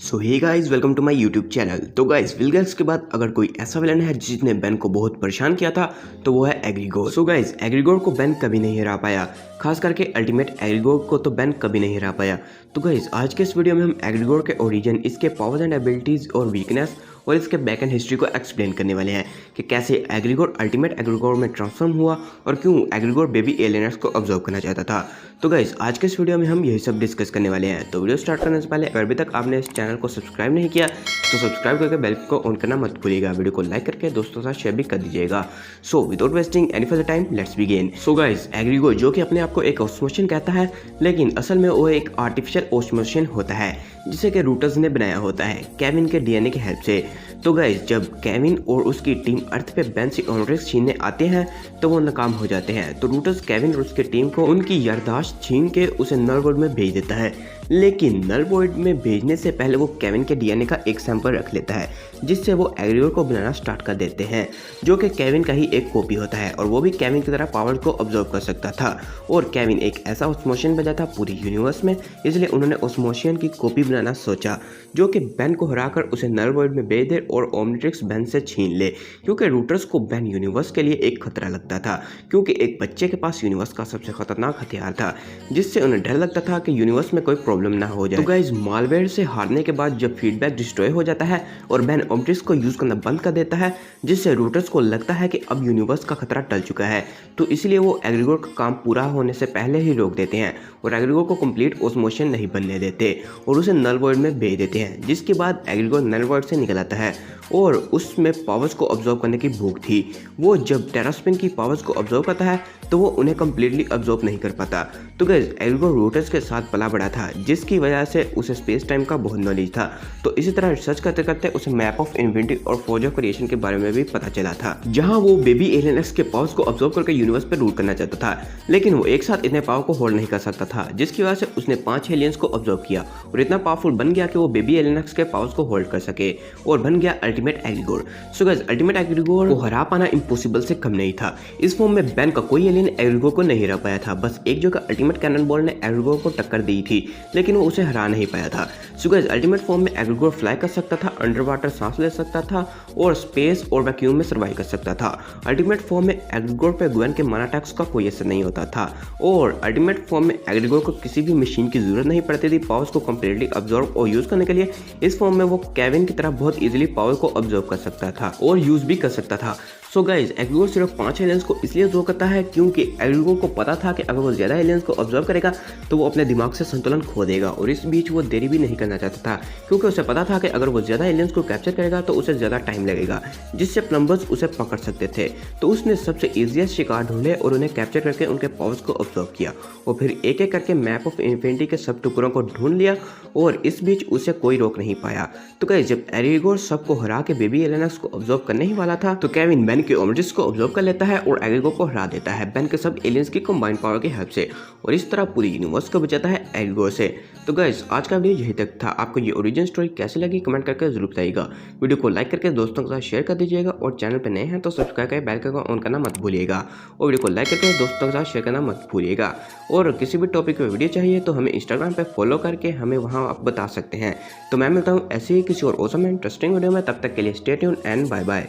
So hey guys, welcome to my YouTube channel. तो guys, Bill Gates के बाद अगर कोई ऐसा विलन है जिसने बेन को बहुत परेशान किया था तो वो है एग्रीगोर। सो गाइस, एग्रीगोर को बेन कभी नहीं हरा पाया, खास करके अल्टीमेट एग्रीगोर को तो बेन कभी नहीं हरा पाया। तो गाइस, आज के इस वीडियो में हम एग्रीगोर के ओरिजिन, इसके पावर्स एंड एबिलिटीज और वीकनेस और इसके बैक एंड हिस्ट्री को एक्सप्लेन करने वाले हैं कि कैसे एग्रीगोर अल्टीमेट एग्रीगोर में ट्रांसफॉर्म हुआ और क्यों एग्रीगोर बेबी एलियंस को ऑब्जर्व करना चाहता था। तो गाइस, आज के इस वीडियो में हम यही सब डिस्कस करने वाले हैं। तो वीडियो स्टार्ट करने से पहले अगर अभी तक आपने इस चैनल को सब्सक्राइब नहीं किया तो सब्सक्राइब करके बेल को ऑन करना मत भूलिएगा। वीडियो को लाइक करके दोस्तों के साथ शेयर भी कर दीजिएगा। So without wasting any further time, let's begin. So guys, egregore जो कि अपने आप को एक ऑस्मोशन कहता है, लेकिन असल में वो एक आर्टिफिशियल ऑस्मोशन होता है जिसे कि रूटर्स ने बनाया होता है केविन के डीएनए की हेल्प से। तो गाइस, जब केविन और उसकी टीम अर्थ पे बेन से ओमनिट्रिक्स छीनने आते हैं तो वो नाकाम हो जाते हैं। तो रूटर्स केविन और उसकी टीम को उनकी याददाश्त छीन के उसे नल वर्ल्ड में भेज देता है, लेकिन नल वर्ल्ड में भेजने से पहले वो केविन के डीएनए का एक सैंपल रख लेता है जिससे वो एग्रीगोर को बनाना स्टार्ट कर देते हैं, जो कि केविन का ही एक कॉपी होता है और वो भी केविन की तरह पावर्स को ऑब्जर्व कर सकता था। और केविन एक ऐसा ऑस्मोशन बचा था पूरी यूनिवर्स में, इसलिए उन्होंने ऑस्मोशन की कॉपी बनाना सोचा जो कि बेन को हराकर उसे नल वर्ल्ड में भेज दे और ओमनिट्रिक्स बेन से छीन ले, क्योंकि रूटर्स को बेन यूनिवर्स के लिए एक खतरा लगता था, क्योंकि एक बच्चे के पास यूनिवर्स का सबसे खतरनाक हथियार था जिससे उन्हें डर लगता था कि यूनिवर्स में कोई प्रॉब्लम ना हो जाए। तो गाइस, मालवेयर से हारने के बाद जब फीडबैक डिस्ट्रॉय हो जाता है और बेन ओमनिट्रिक्स को यूज करना बंद कर देता है, जिससे रूटर्स को लगता है कि अब यूनिवर्स का खतरा टल चुका है, तो इसलिए वो एग्रीगोर का काम पूरा होने से पहले ही रोक देते हैं और एग्रीगोर को कंप्लीट ऑस्मोशन नहीं बनने देते और उसे नल वर्ल्ड में भेज देते हैं। जिसके बाद एग्रीगोर नल वर्ल्ड से निकल आता है और उसमें पावर्स को ऑब्जर्व करने की भूख थी। वो जब टेरास्पिन की पावर्स को ऑब्जर्व करता है तो वो उन्हें कंप्लीटली ऑब्जर्व नहीं कर पाता। तो गाइस, एग्रीगोर रूटर्स के साथ पला बड़ा था जिसकी वजह से उसे स्पेस टाइम का बहुत नॉलेज था। तो इसी तरह रिसर्च करते करते उसे मैप ऑफ इन्फिनिटी और फोर्ज ऑफ क्रिएशन के बारे में भी पता चला था, जहां वो बेबी एलियंस के पावर्स को ऑब्जर्व करके यूनिवर्स पर रूल करना चाहता था, लेकिन वो एक साथ इतने पावर को होल्ड नहीं कर सकता था, जिसकी वजह से उसने 5 एलियंस को ऑब्जर्व किया और इतना पावरफुल बन गया कि वो बेबी एलियंस के पावर्स को होल्ड कर सके और बन गया अल्टीमेट एग्रीगोर। सो गाइस, अल्टीमेट एग्रीगोर को हरा पाना इम्पॉसिबल से कम नहीं था। इस फॉर्म में बेन का कोई एलियन एग्रीगोर को नहीं हरा पाया था, बस एक जगह अल्टीमेट कैनन बॉल ने एग्रीगोर को टक्कर दी थी, लेकिन वो उसे हरा नहीं पाया था। सो गाइस, अल्टीमेट फॉर्म में एग्रीगोर फ्लाई कर सकता था, अंडर वाटर सांस ले सकता था और स्पेस और वैक्यूम में सर्वाइव कर सकता था। अल्टीमेट फॉर्म में एग्रीगोर पे ग्वेन के माना अटैक्स का कोई असर नहीं होता था और अल्टीमेट फॉर्म में एग्रीगोर को किसी भी मशीन की जरूरत नहीं पड़ती थी पावर्स को कंप्लीटली ऑब्जर्व और यूज करने के लिए। इस फॉर्म में वो केविन की तरह बहुत इजीली पावर को ऑब्जर्व कर सकता था और यूज भी कर सकता था। सो गाइस, एग्रीगोर सिर्फ 5 एलियंस को इसलिए ऑब्जर्व करता है क्योंकि एग्रीगोर को पता था कि अगर वो ज्यादा एलियंस को ऑब्जर्व करेगा तो वो अपने दिमाग से संतुलन खो देगा और इस बीच वो देरी भी नहीं करना चाहता था, क्योंकि उसे पता था कि अगर वो ज्यादा एलियंस को कैप्चर करेगा तो उसे ज्यादा टाइम लगेगा, जिससे प्लम्बर्स उसे पकड़ सकते थे। तो उसने सबसे इजीएस्ट शिकार ढूंढे और उन्हें कैप्चर करके उनके पावर्स को ऑब्जर्व किया और फिर एक एक करके मैप ऑफ इन्फिनिटी के सब टुकड़ों को ढूंढ लिया और इस बीच उसे कोई रोक नहीं पाया। तो गाइस, जब एग्रीगोर सबको हरा के बेबी एलियंस को ऑब्जर्व करने ही वाला था तो केविन बेन के ओमनिट्रिक्स को ऑब्जर्व कर लेता है और एग्रीगोर को हरा देता है बेन के सब एलियंस की कंबाइंड पावर की हेल्प से, और इस तरह पूरी यूनिवर्स को बचाता है एग्रीगोर से। तो गाइस, आज का वीडियो यही तक था। आपको ये ओरिजिन स्टोरी कैसी लगी कमेंट करके जरूर बताइएगा। वीडियो को लाइक करके दोस्तों के साथ शेयर कर दीजिएगा और चैनल पे नए हैं तो सब्सक्राइब करके बेल को ऑन करना मत भूलिएगा और वीडियो को लाइक करके दोस्तों के साथ शेयर करना मत भूलिएगा। और किसी भी टॉपिक पे वीडियो चाहिए तो हमें इंस्टाग्राम पे फॉलो करके हमें वहाँ आप बता सकते हैं। तो मैं मिलता हूँ ऐसे ही किसी और ऑसम एंड इंटरेस्टिंग वीडियो में, तब तक के लिए stay tuned and bye bye.